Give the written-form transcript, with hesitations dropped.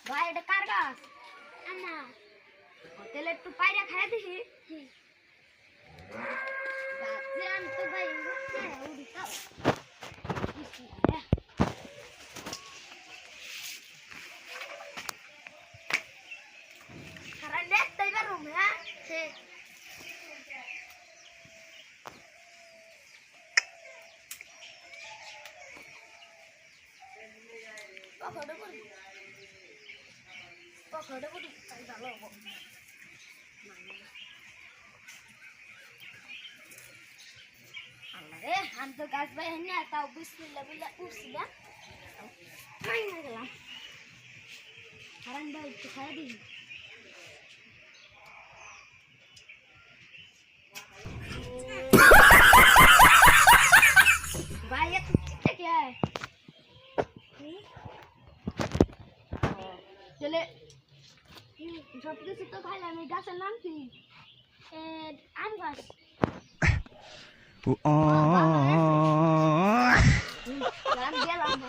ভাই এটা কার গাছ? আমার তাহলে একটু পায়রা খাইয়া দিছি। গাছে আমি তো ভাই উড়ি খাও সারা নেট তাই পারুম হ্যাঁ পকড়ে করি তাই ভালো হবো। আল্লাহ রে আমি তো গাছ বাই না তাও বিসমিল্লাহ বিল্লাহ উঠছি না মাই না গেলাম হারান ভাই একটু খাইয়া দিই। ভাই এত চিন্তা কে চলে সব কিছু তো খাইলাম এই গাছের নাম কি? আম গাছ গেলাম